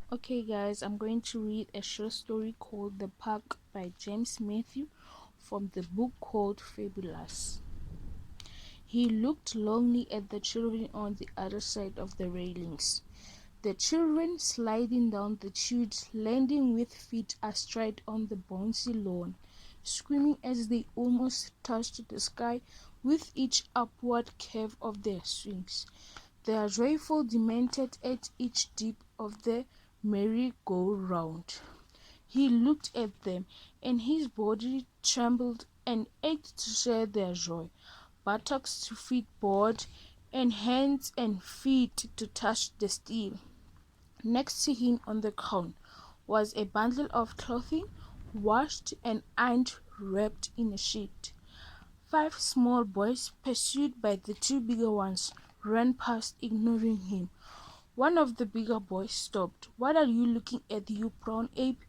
Okay, guys, I'm going to read a short story called The Park by James Mathew from the book called Fabulous. He looked longingly at the children on the other side of the railings. The children sliding down the tubes, landing with feet astride on the bouncy lawn, screaming as they almost touched the sky with each upward curve of their swings. Their joyful demented at each dip of the merry-go-round. He looked at them, and his body trembled and ached to share their joy. Buttocks to feed board, and hands and feet to touch the steel. Next to him on the ground was a bundle of clothing, washed and ironed, wrapped in a sheet. 5 small boys, pursued by the 2 bigger ones, ran past, ignoring him. One of the bigger boys stopped. "What are you looking at, you brown ape?"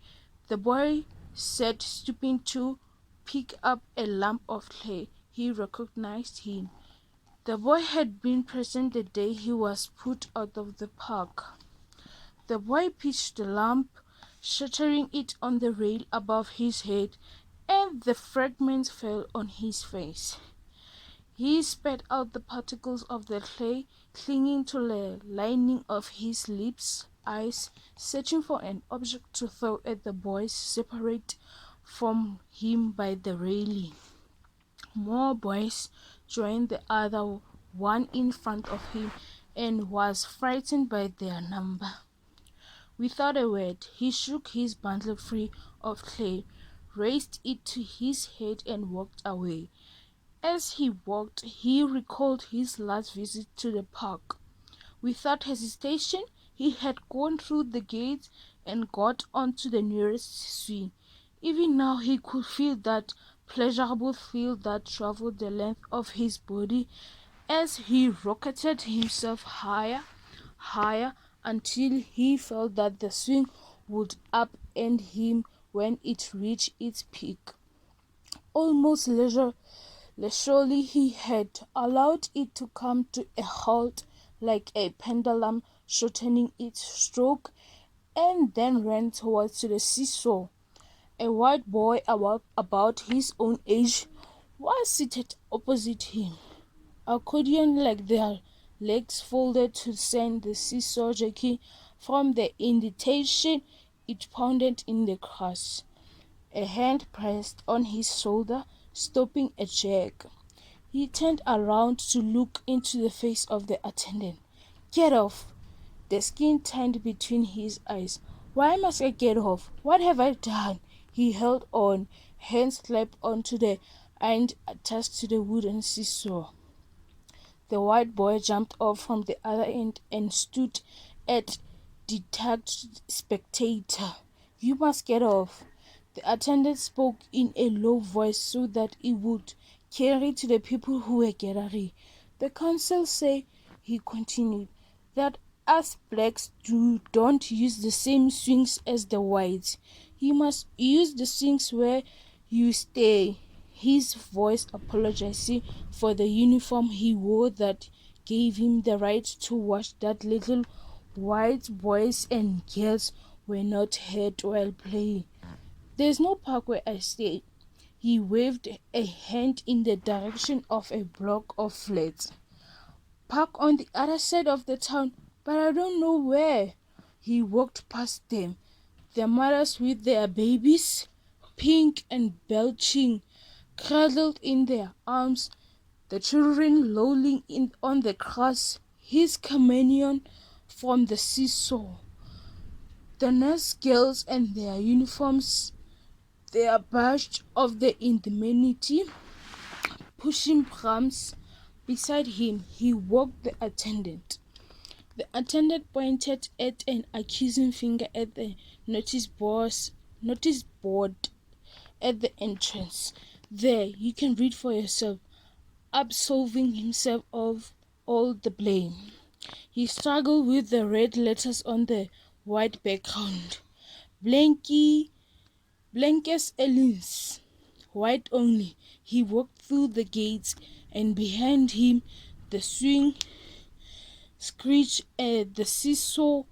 the boy said, stooping to pick up a lump of clay. He recognized him. The boy had been present the day he was put out of the park. The boy pitched the lump, shattering it on the rail above his head, and the fragments fell on his face. He spat out the particles of the clay, clinging to the lining of his lips, eyes, searching for an object to throw at the boys separate from him by the railing. More boys joined the other one in front of him and was frightened by their number. Without a word, he shook his bundle free of clay, raised it to his head and walked away. As he walked, he recalled his last visit to the park. Without hesitation, he had gone through the gates and got onto the nearest swing. Even now he could feel that pleasurable thrill that traveled the length of his body as he rocketed himself higher, higher, until he felt that the swing would upend him when it reached its peak. Almost leisurely he had allowed it to come to a halt like a pendulum shortening its stroke, and then ran towards the seesaw. A white boy about his own age was seated opposite him, accordion-like, their legs folded to send the seesaw jerking from the indentation it pounded in the grass. A hand pressed on his shoulder, stopping a jerk. He turned around to look into the face of the attendant. "Get off!" The skin tightened between his eyes. "Why must I get off? What have I done?" He held on, hands clapped onto the end attached to the wooden seesaw. The white boy jumped off from the other end and stood at detached spectator. "You must get off." The attendant spoke in a low voice so that it would carry to the people who were gathering. "The council say," he continued, "that us blacks don't use the same swings as the whites. You must use the swings where you stay." His voice apologizing for the uniform he wore that gave him the right to watch that little white boys and girls were not hurt while playing. "There's no park where I stay." He waved a hand in the direction of a block of flats. "Park on the other side of the town, but I don't know where." He walked past them, the mothers with their babies, pink and belching, cradled in their arms, the children lolling on the grass, his companion from the seesaw, the nurse girls and their uniforms, their badge of the indemnity, pushing prams. Beside him, he walked the attendant. The attendant pointed at an accusing finger at the notice board at the entrance. "There, you can read for yourself," absolving himself of all the blame. He struggled with the red letters on the white background. Blankes Ellens, white only. He walked through the gates, and behind him the swing screeched, the seesaw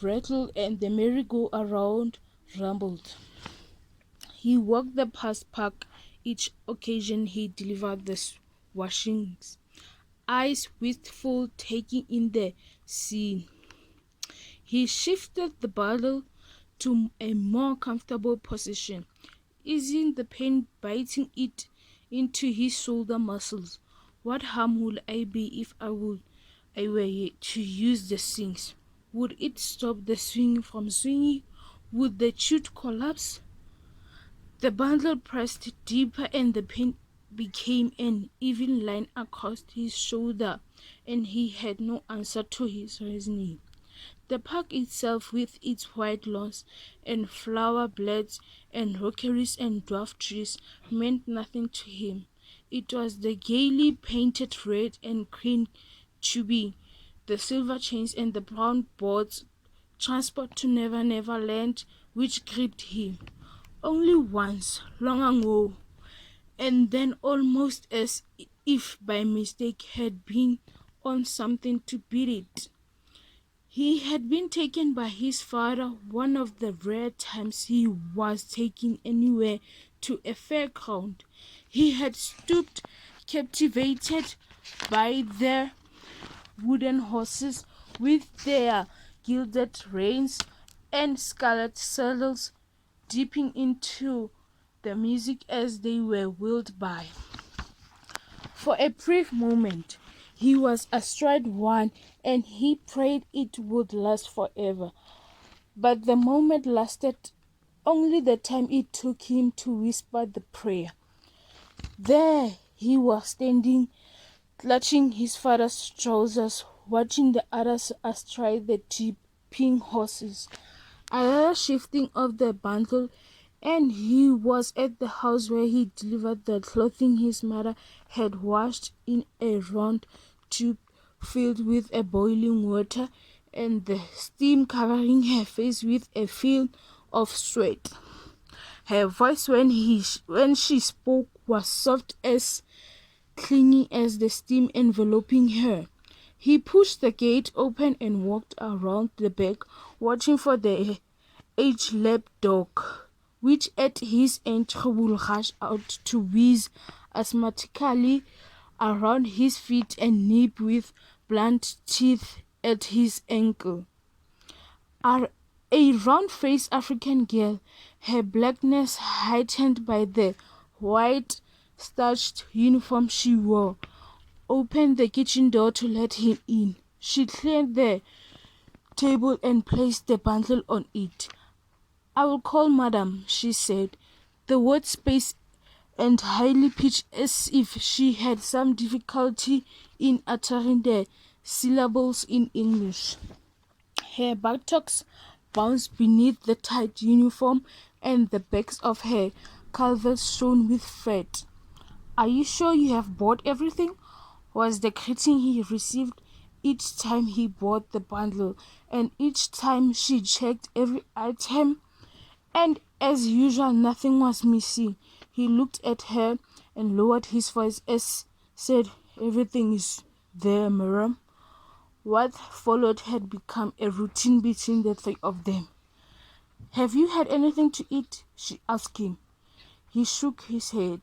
rattled and the merry-go-round rumbled. He walked the past park each occasion he delivered the washings, eyes wistful, taking in the scene. He shifted the bundle to a more comfortable position, easing the pain biting it into his shoulder muscles. What harm would I be if I were to use the swings? Would it stop the swing from swinging? Would the chute collapse? The bundle pressed deeper and the pain became an even line across his shoulder, and he had no answer to his reasoning. The park itself, with its white lawns and flower beds and rockeries and dwarf trees, meant nothing to him. It was the gaily painted red and green tubing, the silver chains and the brown boards, transport to Never Never Land, which gripped him. Only once, long ago, and then almost as if by mistake had been on something to beat it. He had been taken by his father one of the rare times he was taken anywhere to a fairground. He had stooped, captivated by their wooden horses with their gilded reins and scarlet saddles, dipping into the music as they were wheeled by. For a brief moment, he was astride one, and he prayed it would last forever. But the moment lasted only the time it took him to whisper the prayer. There he was standing, clutching his father's trousers, watching the others astride the dipping horses. Another shifting of the bundle, and he was at the house where he delivered the clothing his mother had washed in a round tube filled with a boiling water, and the steam covering her face with a film of sweat. Her voice when she spoke was soft as clinging as the steam enveloping her. He pushed the gate open and walked around the back, watching for the age-lap dog, which at his entry would rush out to whiz asthmatically around his feet and nip with blunt teeth at his ankle. A round-faced African girl, her blackness heightened by the white starched uniform she wore, opened the kitchen door to let him in. She cleared the table and placed the bundle on it. "I will call madam," she said, the word spaced and highly pitched as if she had some difficulty in uttering the syllables in English. Her buttocks bounced beneath the tight uniform, and the backs of her calves shone with fat. "Are you sure you have bought everything?" was the greeting he received each time he bought the bundle, and each time she checked every item, and as usual nothing was missing. He looked at her and lowered his voice as said, "Everything is there, madam." What followed had become a routine between the three of them. "Have you had anything to eat?" she asked him. He shook his head.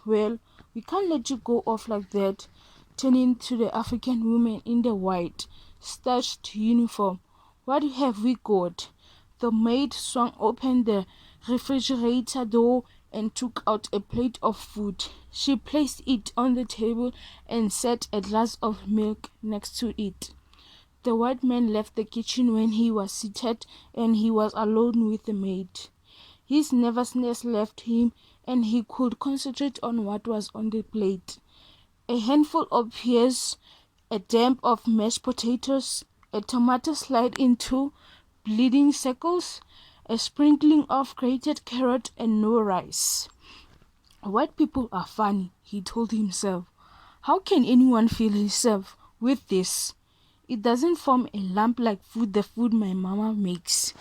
"Well, we can't let you go off like that," turning to the African woman in the white, starched uniform. "What have we got?" The maid swung open the refrigerator door and took out a plate of food. She placed it on the table and set a glass of milk next to it. The white man left the kitchen when he was seated, and he was alone with the maid. His nervousness left him, and he could concentrate on what was on the plate. A handful of pears, a damp of mashed potatoes, a tomato sliced into bleeding circles, a sprinkling of grated carrot, and no rice. "White people are funny," he told himself. "How can anyone fill himself with this? It doesn't form a lump like the food my mama makes."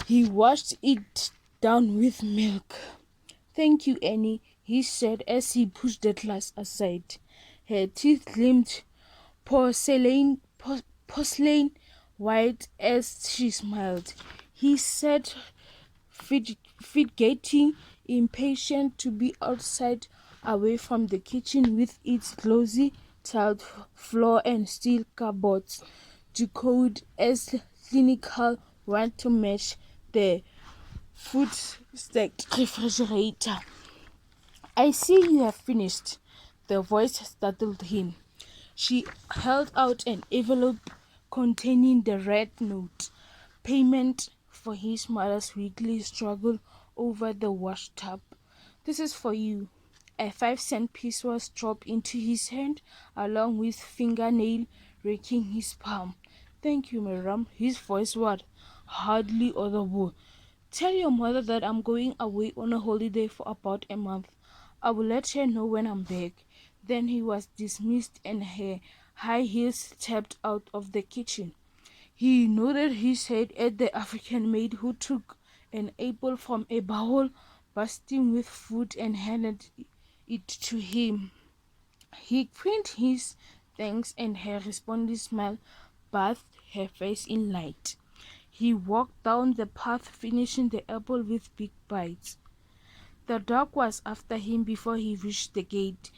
He washed it down with milk. "Thank you, Annie," he said as he pushed the glass aside. Her teeth gleamed porcelain white as she smiled. He sat getting impatient to be outside, away from the kitchen with its glossy tiled floor and steel cupboards, decorated as clinical want to match the food-stacked refrigerator. "I see you have finished." The voice startled him. She held out an envelope containing the red note, payment for his mother's weekly struggle over the washtub. "This is for you." A 5-cent piece was dropped into his hand, along with fingernail raking his palm. "Thank you, madam." His voice was hardly audible. "Tell your mother that I'm going away on a holiday for about a month. I will let her know when I'm back." Then he was dismissed, and her high heels stepped out of the kitchen. He nodded his head at the African maid who took an apple from a bowl bursting with food and handed it to him. He grinned his thanks, and her responding smile bathed her face in light. He walked down the path, finishing the apple with big bites. The dog was after him before he reached the gate,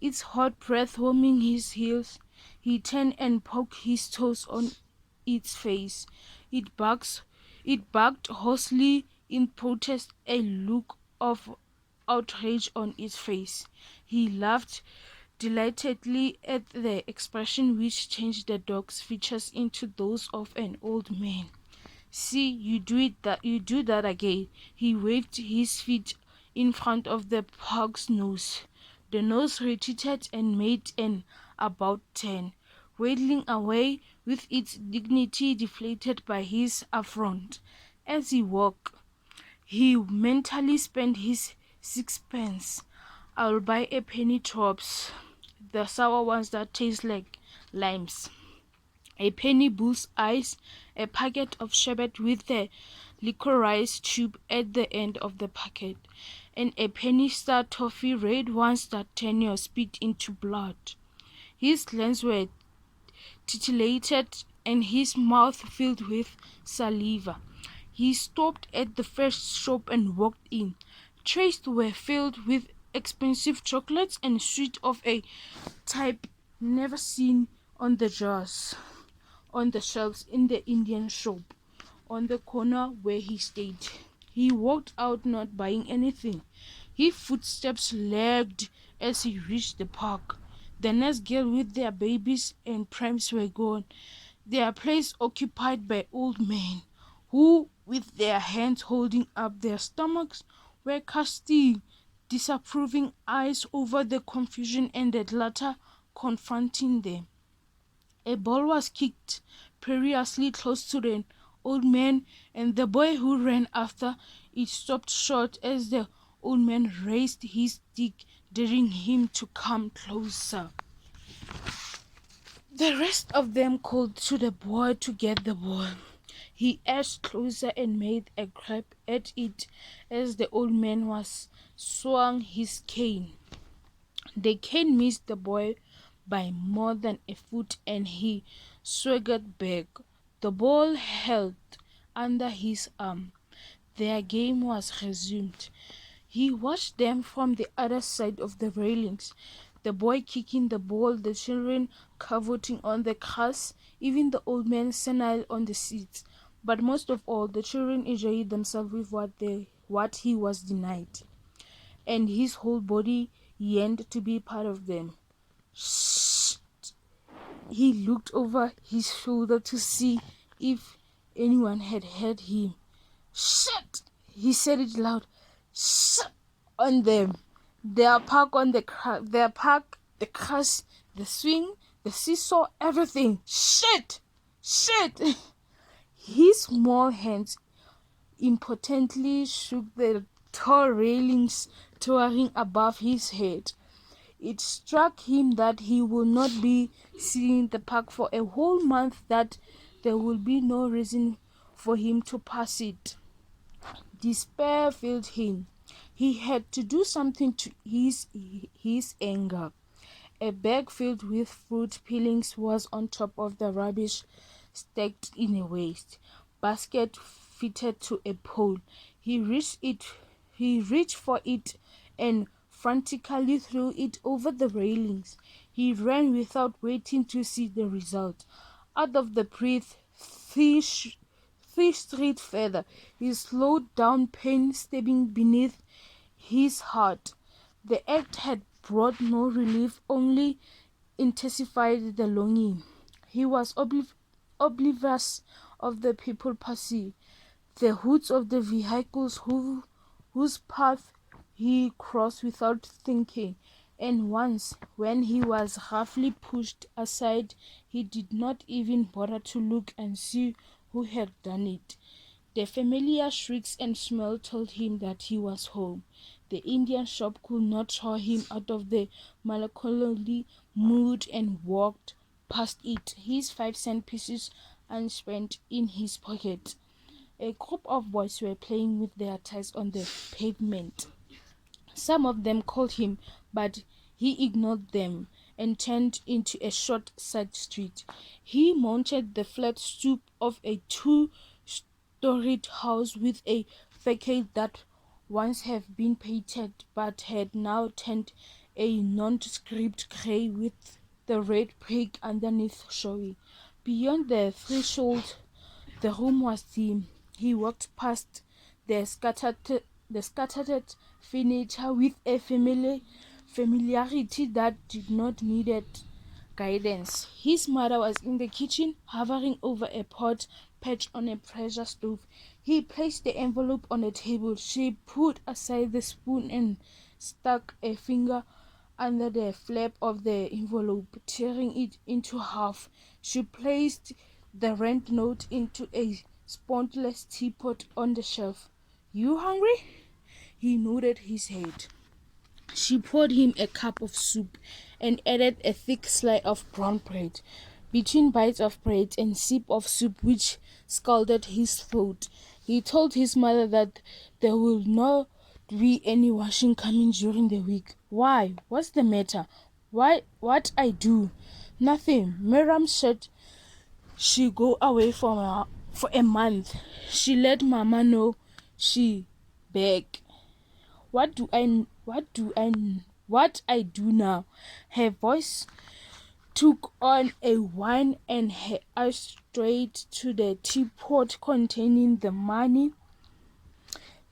its hot breath warming his heels. He turned and poked his toes on its face. It barked hoarsely in protest, a look of outrage on its face. He laughed delightedly at the expression which changed the dog's features into those of an old man. "See, you do that again." He waved his feet in front of the pug's nose. The nose retreated and made an about turn, waddling away with its dignity deflated by his affront. As he walked, he mentally spent his 6 pence. "I'll buy a penny drops, the sour ones that taste like limes, a penny bull's eyes, a packet of sherbet with the licorice tube at the end of the packet, and a penny star toffee red ones that turn your spit into blood." His lips were titillated and his mouth filled with saliva. He stopped at the first shop and walked in. Trays were filled with expensive chocolates and sweets of a type never seen on the shelves in the Indian shop on the corner where he stayed. He walked out, not buying anything. His footsteps lagged as he reached the park. The nurse girl with their babies and prams were gone, their place occupied by old men who, with their hands holding up their stomachs, were casting disapproving eyes over the confusion and the clutter confronting them. A ball was kicked perilously close to the old man, and the boy who ran after it stopped short as the old man raised his stick, daring him to come closer. The rest of them called to the boy to get the ball. He edged closer and made a grab at it as the old man swung his cane. The cane missed the boy by more than a foot, and he swaggered back, the ball held under his arm. Their game was resumed. He watched them from the other side of the railings, the boy kicking the ball, the children cavorting on the grass, even the old man senile on the seats. But most of all, the children enjoyed themselves with what he was denied, and his whole body yearned to be part of them. "Shh!" He looked over his shoulder to see if anyone had heard him. "Shit!" He said it loud. "Shit on them. Their park, the crash, the swing, the seesaw, everything. Shit! Shit!" His small hands impotently shook the tall railings towering above his head. It struck him that he would not be seeing the park for a whole month, that there would be no reason for him to pass it. Despair filled him. He had to do something to ease his anger. A bag filled with fruit peelings was on top of the rubbish stacked in a waste basket fitted to a pole. He reached for it and frantically threw it over the railings. He ran without waiting to see the result. Out of the breath, three street further, he slowed down, pain stabbing beneath his heart. The act had brought no relief, only intensified the longing. He was oblivious of the people passing, the hoods of the vehicles whose path he crossed without thinking, and once, when he was roughly pushed aside, he did not even bother to look and see who had done it. The familiar shrieks and smell told him that he was home. The Indian shop could not draw him out of the melancholy mood and walked past it, his 5-cent pieces unspent in his pocket. A group of boys were playing with their toys on the pavement. Some of them called him, but he ignored them and turned into a short side street. He mounted the flat stoop of a two-storied house with a facade that once had been painted but had now turned a nondescript grey with the red brick underneath showing. Beyond the threshold, the room was dim. He walked past the scattered furniture with a familiarity that did not need guidance. His mother was in the kitchen, hovering over a pot perched on a pressure stove. He placed the envelope on the table. She put aside the spoon and stuck a finger under the flap of the envelope, tearing it into half. She placed the rent note into a spotless teapot on the shelf. "You hungry?" He nodded his head. She poured him a cup of soup and added a thick slice of brown bread. Between bites of bread and sip of soup which scalded his throat, he told his mother that there would not be any washing coming during the week. "Why? What's the matter?" What I do?" "Nothing. Miriam said she go away for a month. She let Mama know she back. What I do now?" Her voice took on a whine and her eyes strayed to the teapot containing the money.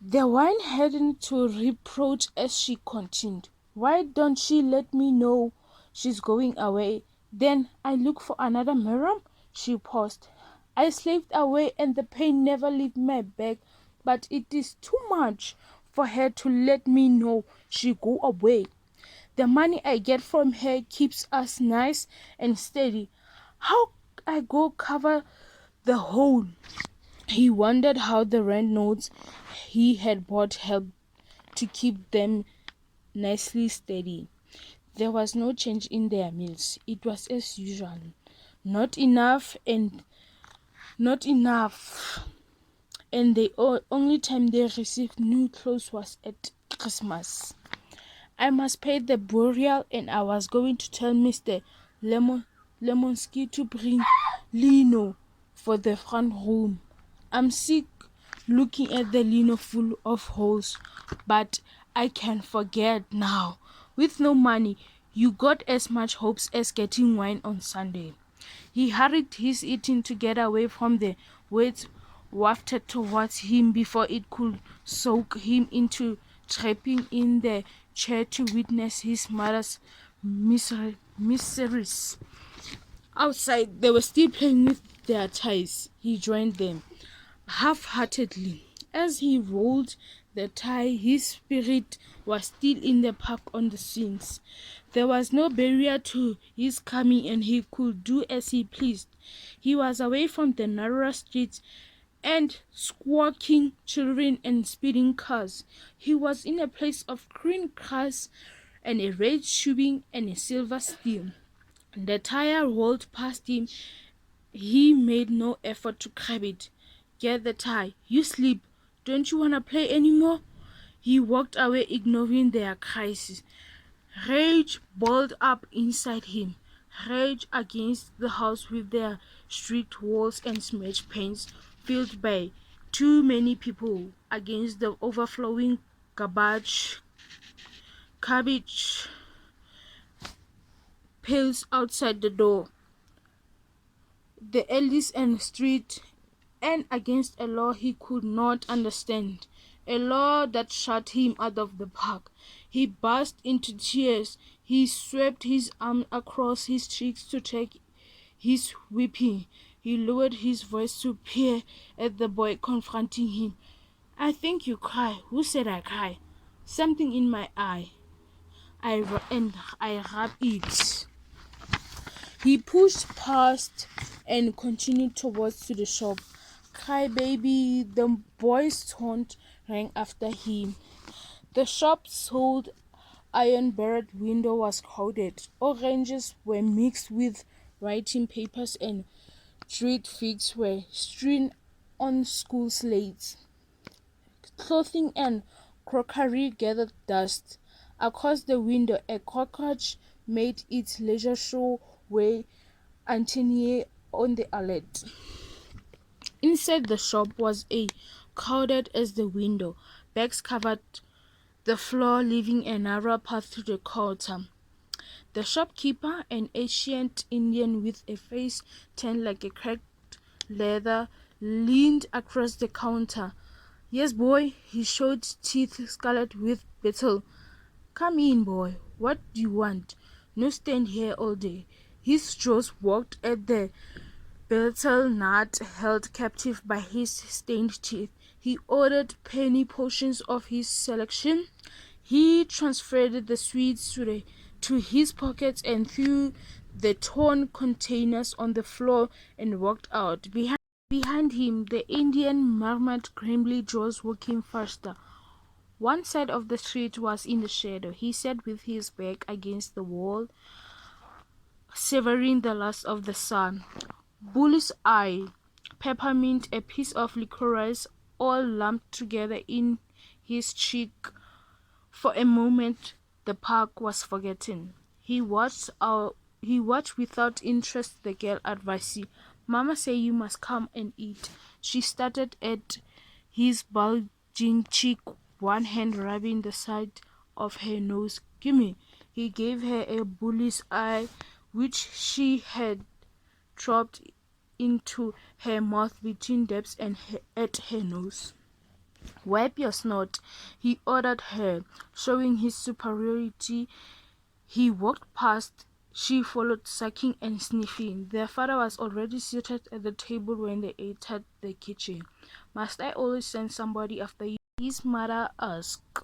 The wine hadn't to reproach as she continued. "Why don't she let me know she's going away? Then I look for another Miriam?" She paused. "I slaved away and the pain never left my back, but it is too much for her to let me know she go away. The money I get from her keeps us nice and steady. How I go cover the hole?" He wondered how the rent notes he had bought helped to keep them nicely steady. There was no change in their meals. It was as usual. Not enough, and the only time they received new clothes was at Christmas. I must pay the burial, and I was going to tell Mr. Lemonsky to bring lino for the front room. I'm sick looking at the lino full of holes, but I can forget now. With no money, you got as much hopes as getting wine on Sunday. He hurried his eating to get away from the weight wafted towards him before it could soak him into trapping in the chair to witness his mother's miseries. Outside, they were still playing with their ties. He joined them half-heartedly. As he rolled the tie, his spirit was still in the park on the scenes. There was no barrier to his coming, and he could do as he pleased. He was away from the narrow streets and squawking children and speeding cars. He was in a place of green grass and a red tubing and a silver steel. The tire rolled past him. He made no effort to grab it. "Get the tie. You sleep. Don't you want to play anymore?" He walked away, ignoring their cries. Rage boiled up inside him. rage against the house with their streaked walls and smashed panes filled by too many people, against the overflowing cabbage pails outside the door, the alleys and street, and against a law he could not understand, a law that shut him out of the park. He burst into tears. He swept his arm across his cheeks to take his weeping. He lowered his voice to peer at the boy confronting him. "I think you cry." "Who said I cry?" "Something in my eye. I rub it." He pushed past and continued towards to the shop. "Cry, baby," the boy's taunt rang after him. The shop sold iron-barred window was crowded. Oranges were mixed with writing papers and dried figs were strewn on school slates. Clothing and crockery gathered dust. Across the window, a cockroach made its leisure way antennae on the alert. Inside the shop was as crowded as the window. Bags covered the floor, leaving a narrow path to the counter. The shopkeeper, an ancient Indian with a face tanned like a cracked leather, leaned across the counter. "Yes, boy." He showed teeth scarlet with battle. "Come in, boy. What do you want? No stand here all day." His jaws worked at the betel nut, held captive by his stained teeth. He ordered penny portions of his selection. He transferred the sweets to his pockets and threw the torn containers on the floor and walked out. Behind him, the Indian murmured grimly, jaws working faster. One side of the street was in the shadow. He sat with his back against the wall, savoring the last of the sun. Bull's eye, peppermint, a piece of licorice, all lumped together in his cheek. For a moment, the park was forgotten. He watched without interest the girl advising, "Mama say you must come and eat." She started at his bulging cheek, one hand rubbing the side of her nose. "Gimme." He gave her a bull's eye, which she had dropped into her mouth between dabs at her nose. "Wipe your snot," he ordered her, showing his superiority. He walked past. She followed, sucking and sniffing. Their father was already seated at the table when they entered the kitchen. "Must I always send somebody after you?" his mother asked.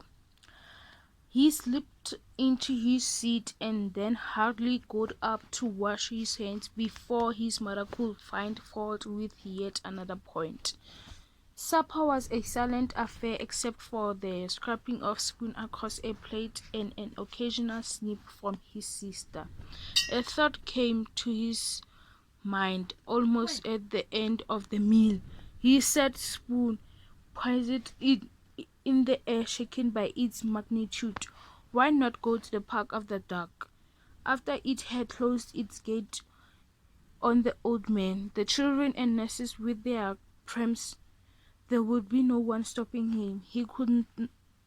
He slipped into his seat and then hardly got up to wash his hands before his mother could find fault with yet another point. Supper was a silent affair except for the scraping of spoon across a plate and an occasional snip from his sister. A thought came to his mind almost at the end of the meal. He set spoon, poised it in the air, shaken by its magnitude. Why not go to the park after dark? After it had closed its gate on the old man, the children and nurses with their prams, there would be no one stopping him. He couldn't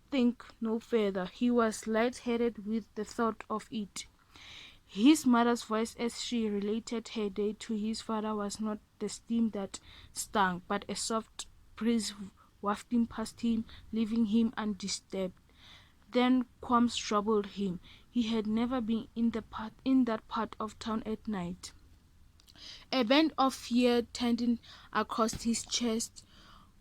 think no further. He was light-headed with the thought of it. His mother's voice as she related her day to his father was not the steam that stung, but a soft breeze wafting past him, leaving him undisturbed. Then qualms troubled him. He had never been in that part of town at night. A band of fear tending across his chest,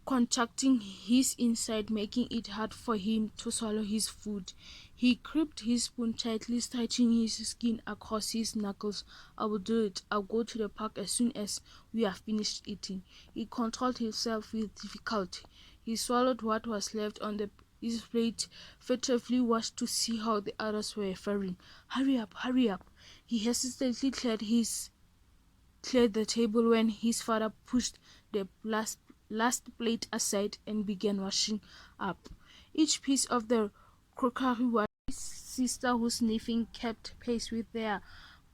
contracting his inside, making it hard for him to swallow his food. He gripped his spoon tightly, stretching his skin across his knuckles. "I will do it. I'll go to the park as soon as we have finished eating." He controlled himself with difficulty. He swallowed what was left on his plate, furtively watched to see how the others were faring. Hurry up, hurry up." He hesitantly cleared the table when his father pushed the last plate aside and began washing up each piece of the crockery. His sister, whose sniffing kept pace with their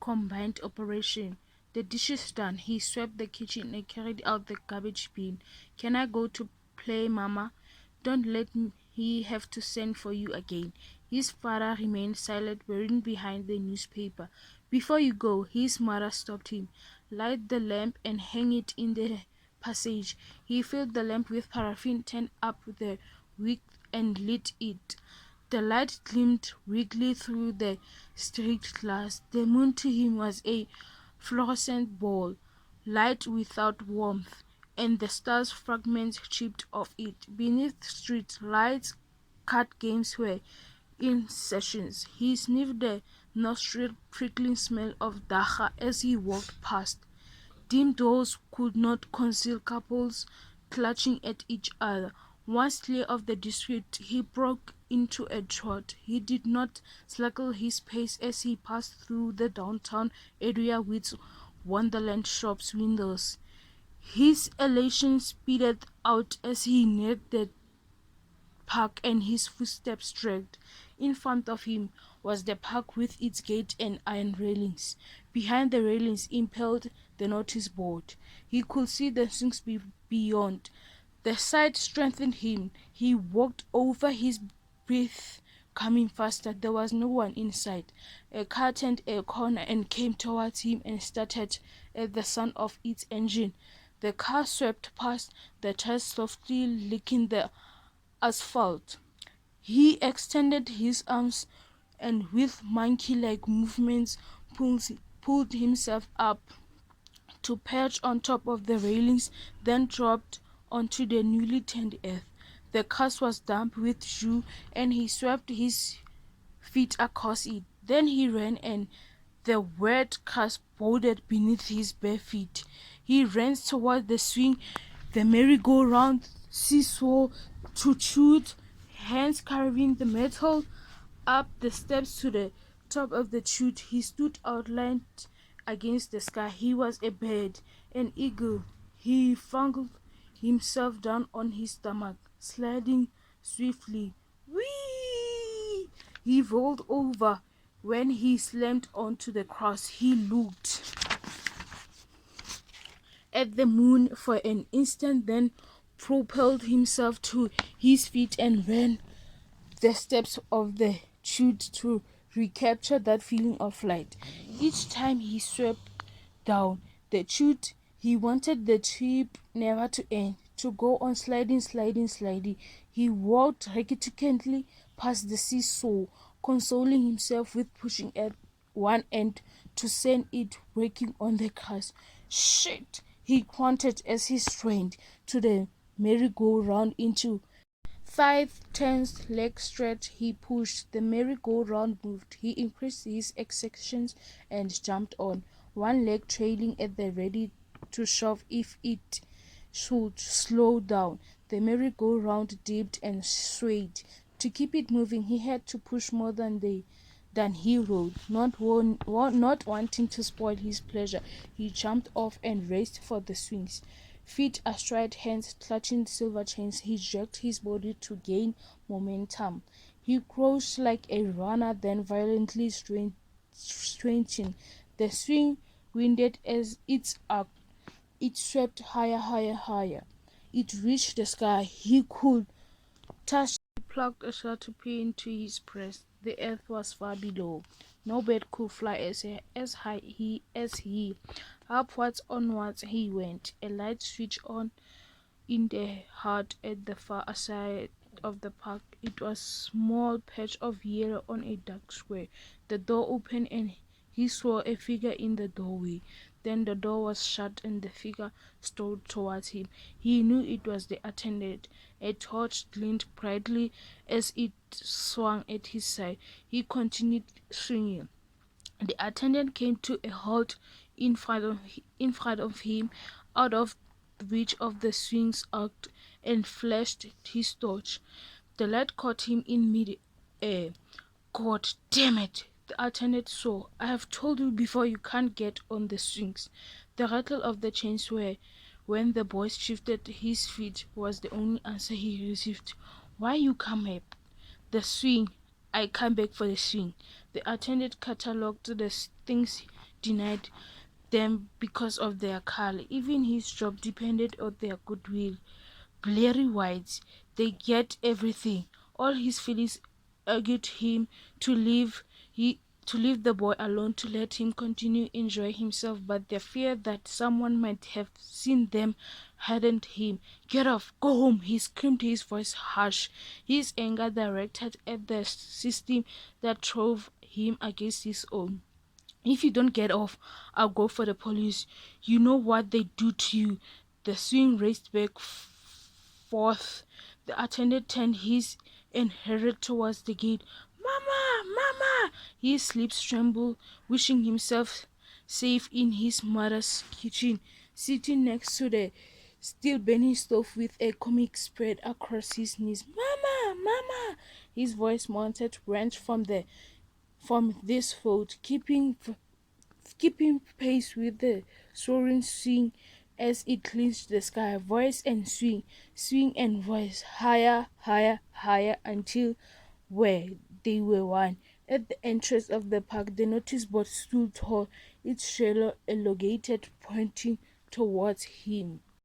combined operation. The dishes done, he swept the kitchen and carried out the garbage bin. "Can I go to play, Mama? Don't let me have to send for you again." His father remained silent, buried behind the newspaper. "Before you go," his mother stopped him. "Light the lamp and hang it in the passage." He filled the lamp with paraffin, turned up the wick, and lit it. The light gleamed weakly through the streaked glass. The moon to him was a fluorescent ball, light without warmth, and the stars fragments chipped off it. Beneath street lights, card games were in sessions. He sniffed the nostril prickling smell of dacha as he walked past. Dim doors could not conceal couples clutching at each other. Once clear of the district, he broke into a trot. He did not slacken his pace as he passed through the downtown area with Wonderland shops windows. His elation speeded out as he neared the park, and his footsteps dragged. In front of him was the park with its gate and iron railings. Behind the railings impelled the notice board. He could see the things beyond. The sight strengthened him. He walked over, his breath coming faster. There was no one in sight. A car turned a corner and came towards him and started at the sound of its engine. The car swept past, the tires softly licking the asphalt. He extended his arms and with monkey-like movements pulled himself up to perch on top of the railings, then dropped onto the newly tanned earth. The cast was damp with dew, and he swept his feet across it. Then he ran, and the wet cast bounded beneath his bare feet. He ran toward the swing, the merry-go-round seesaw, to chute, hands carving the metal. Up the steps to the top of the chute, he stood outlined against the sky. He was a bird, an eagle. He flung himself down on his stomach, sliding swiftly. Whee! He rolled over. When he slammed onto the cross, he looked at the moon for an instant, then propelled himself to his feet and ran the steps of the chute to recapture that feeling of flight. Each time he swept down the chute, he wanted the trip never to end, to go on sliding, sliding, sliding. He walked reluctantly past the seesaw, consoling himself with pushing at one end to send it breaking on the grass. "Shit!" he grunted as he strained to the merry-go-round into thighs tensed, legs stretched. He pushed. The merry-go-round moved. He increased his exertions and jumped on, one leg trailing at the ready to shove if it should slow down. The merry-go-round dipped and swayed. To keep it moving, he had to push more than he rode. Not wanting to spoil his pleasure, he jumped off and raced for the swings. Feet astride, hands clutching silver chains, he jerked his body to gain momentum. He crouched like a runner, then violently stretching. The swing winded as its arc. It swept higher, higher, higher. It reached the sky. He could touch. He plucked a caterpillar into his breast. The earth was far below. No bird could fly as high as he. Upwards, onwards he went. A light switched on in the heart at the far side of the park. It was a small patch of yellow on a dark square. The door opened and he saw a figure in the doorway. Then the door was shut and the figure strode towards him. He knew it was the attendant. A torch gleamed brightly as it swung at his side. He continued swinging. The attendant came to a halt in front of him, out of which of the swings arced and flashed his torch. The light caught him in mid-air. "God damn it!" the attendant saw. "I have told you before, you can't get on the swings." The rattle of the chains when the boy shifted his feet was the only answer he received. "Why you come here?" "The swing. I come back for the swing." The attendant catalogued the things denied them because of their color. Even his job depended on their goodwill. Blurry whites, they get everything. All his feelings urged him to leave he to leave the boy alone, to let him continue enjoy himself, but the fear that someone might have seen them hardened him. Get off, go home, he screamed, his voice harsh, his anger directed at the system that drove him against his own. If you don't get off, I'll go for the police. You know what they do to you. The swing raced back forth. The attendant turned his and hurried towards the gate. Mama! Mama! His lips trembled, wishing himself safe in his mother's kitchen, sitting next to the still burning stove with a comic spread across his knees. Mama! Mama! His voice mounted wrenched from this fold, keeping pace with the soaring swing as it clinched the sky. Voice and swing, swing and voice, higher, higher, higher, until where they were one. At the entrance of the park, the notice board stood tall, its trailer elongated, pointing towards him.